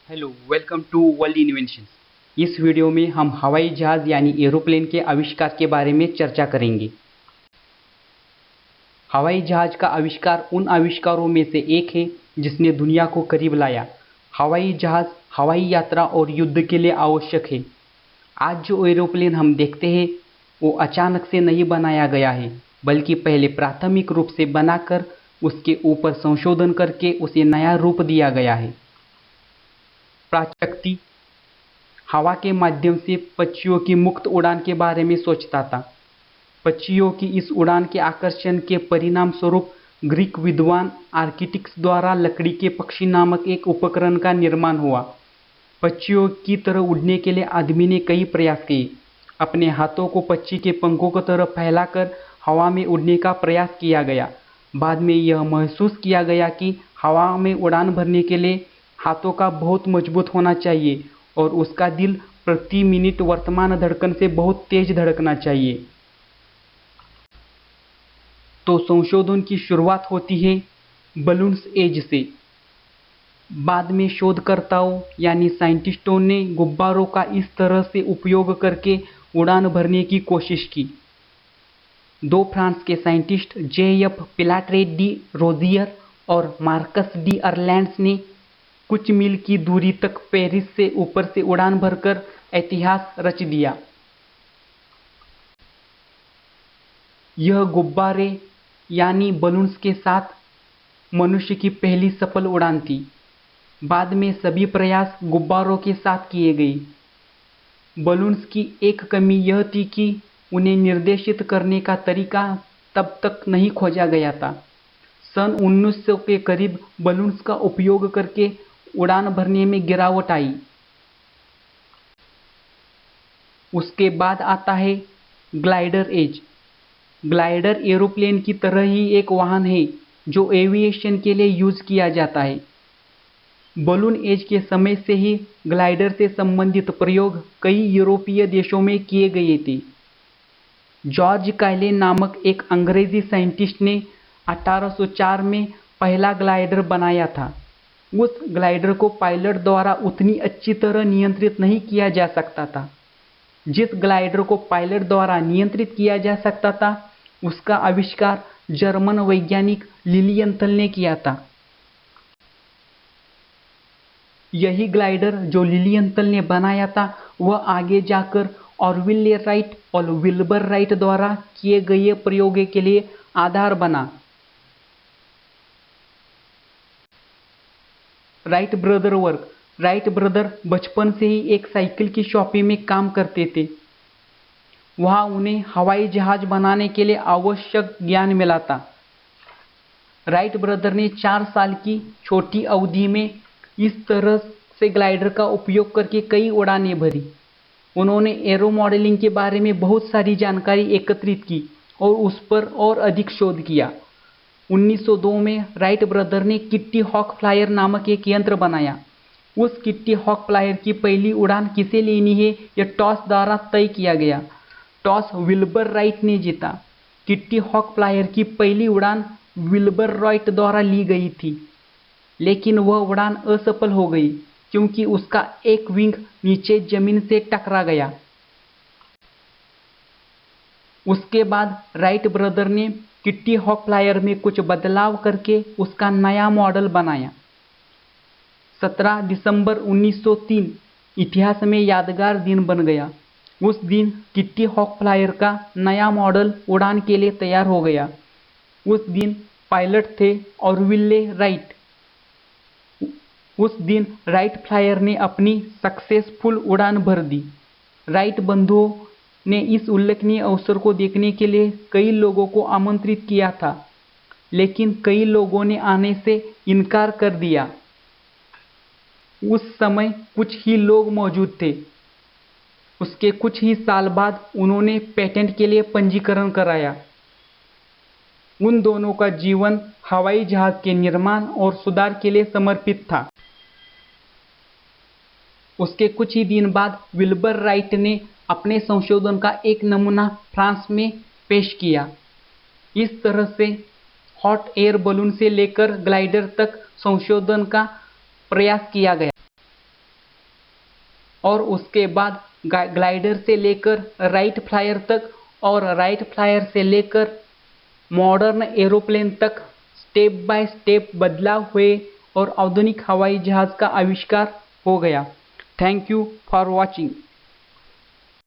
Hello, welcome to world inventions. इस video में हम हवाई जहाज यानी एरोप्लेन के आविष्कार के बारे में चर्चा करेंगे। हवाई जहाज का आविष्कार उन आविष्कारों में से एक है जिसने दुनिया को करीब लाया। हवाई जहाज हवाई यात्रा और युद्ध के लिए आवश्यक है। आज जो एरोप्लेन हम देखते हैं वो अचानक से नहीं बनाया गया है, बल्कि पहले प्राथमिक रूप से बनाकर उसके ऊपर संशोधन करके उसे नया रूप दिया गया है। प्राचक्ति हवा के माध्यम से पक्षियों की मुक्त उड़ान के बारे में सोचता था। पक्षियों की इस उड़ान के आकर्षण के परिणाम स्वरूप ग्रीक विद्वान आर्किटिक्स द्वारा लकड़ी के पक्षी नामक एक उपकरण का निर्माण हुआ। पक्षियों की तरह उड़ने के लिए आदमी ने कई प्रयास किए। अपने हाथों को पक्षी के पंखों की तरह फैलाकर हवा में उड़ने का प्रयास किया गया। बाद में यह महसूस किया गया कि हवा में उड़ान भरने के लिए हाथों का बहुत मजबूत होना चाहिए और उसका दिल प्रति मिनट वर्तमान धड़कन से बहुत तेज धड़कना चाहिए। तो संशोधन की शुरुआत होती है बलून्स एज से। बाद में शोधकर्ताओं यानी साइंटिस्टों ने गुब्बारों का इस तरह से उपयोग करके उड़ान भरने की कोशिश की। दो फ्रांस के साइंटिस्ट जेएफ पिलाट्रे डी रोजियर और मार्कस डी अर्लैंड्स ने कुछ मील की दूरी तक पेरिस से ऊपर से उड़ान भरकर इतिहास रच दिया। यह गुब्बारे यानी बलून्स के साथ मनुष्य की पहली सफल उड़ान थी। बाद में सभी प्रयास गुब्बारों के साथ किए गए। बलून्स की एक कमी यह थी कि उन्हें निर्देशित करने का तरीका तब तक नहीं खोजा गया था। सन 1900 के करीब बलून्स का उपयोग करके उड़ान भरने में गिरावट आई। उसके बाद आता है ग्लाइडर एज। ग्लाइडर एरोप्लेन की तरह ही एक वाहन है जो एविएशन के लिए यूज किया जाता है। बलून एज के समय से ही ग्लाइडर से संबंधित प्रयोग कई यूरोपीय देशों में किए गए थे। जॉर्ज कायले नामक एक अंग्रेजी साइंटिस्ट ने 1804 में पहला ग्लाइडर बनाया था। उस ग्लाइडर को पायलट द्वारा उतनी अच्छी तरह नियंत्रित नहीं किया जा सकता था। जिस ग्लाइडर को पायलट द्वारा नियंत्रित किया जा सकता था उसका आविष्कार जर्मन वैज्ञानिक लिलियंथल ने किया था। यही ग्लाइडर जो लिलियंथल ने बनाया था वह आगे जाकर ऑरविले राइट और विल्बर राइट द्वारा किए गए प्रयोगों के लिए आधार बना। Right brother work. Right brother बचपन से ही एक साइकिल की शॉप में काम करते थे। वहां उन्हें हवाई जहाज बनाने के लिए आवश्यक ज्ञान मिला था। राइट ब्रदर ने 4 साल की छोटी अवधि में इस तरह से ग्लाइडर का उपयोग करके कई उड़ानें भरी। उन्होंने एरो मॉडलिंग के बारे में बहुत सारी जानकारी एकत्रित की और उस पर और अधिक शोध किया। 1902 में राइट ब्रदर ने किट्टी हॉक फ्लायर नामक एक यंत्र बनाया। उस किट्टी हॉक फ्लायर की पहली उड़ान किसे लेनी है यह टॉस द्वारा तय किया गया। टॉस विल्बर राइट ने जीता। किट्टी हॉक फ्लायर की पहली उड़ान विल्बर राइट द्वारा ली गई थी, लेकिन वह उड़ान असफल हो गई क्योंकि उसका एक विंग नीचे जमीन से टकरा गया। उसके बाद राइट ब्रदर ने किट्टी हॉक फ्लायर में कुछ बदलाव करके उसका नया मॉडल बनाया। 17 दिसंबर 1903 इतिहास में यादगार दिन बन गया। उस दिन किट्टी हॉक फ्लायर का नया मॉडल उड़ान के लिए तैयार हो गया। उस दिन पायलट थे ऑरविले राइट। उस दिन राइट फ्लायर ने अपनी सक्सेसफुल उड़ान भर दी। राइट बंधुओं ने इस उल्लेखनीय अवसर को देखने के लिए कई लोगों को आमंत्रित किया था, लेकिन कई लोगों ने आने से इनकार कर दिया। उस समय कुछ ही लोग मौजूद थे। उसके कुछ ही साल बाद उन्होंने पेटेंट के लिए पंजीकरण कराया। उन दोनों का जीवन हवाई जहाज के निर्माण और सुधार के लिए समर्पित था। उसके कुछ ही दिन बाद विल्बर राइट ने अपने संशोधन का एक नमूना फ्रांस में पेश किया। इस तरह से हॉट एयर बलून से लेकर ग्लाइडर तक संशोधन का प्रयास किया गया। और उसके बाद ग्लाइडर से लेकर राइट फ्लायर तक और राइट फ्लायर से लेकर मॉडर्न एरोप्लेन तक स्टेप बाय स्टेप बदलाव हुए और आधुनिक हवाई जहाज का आविष्कार हो गया। Thank you for watching.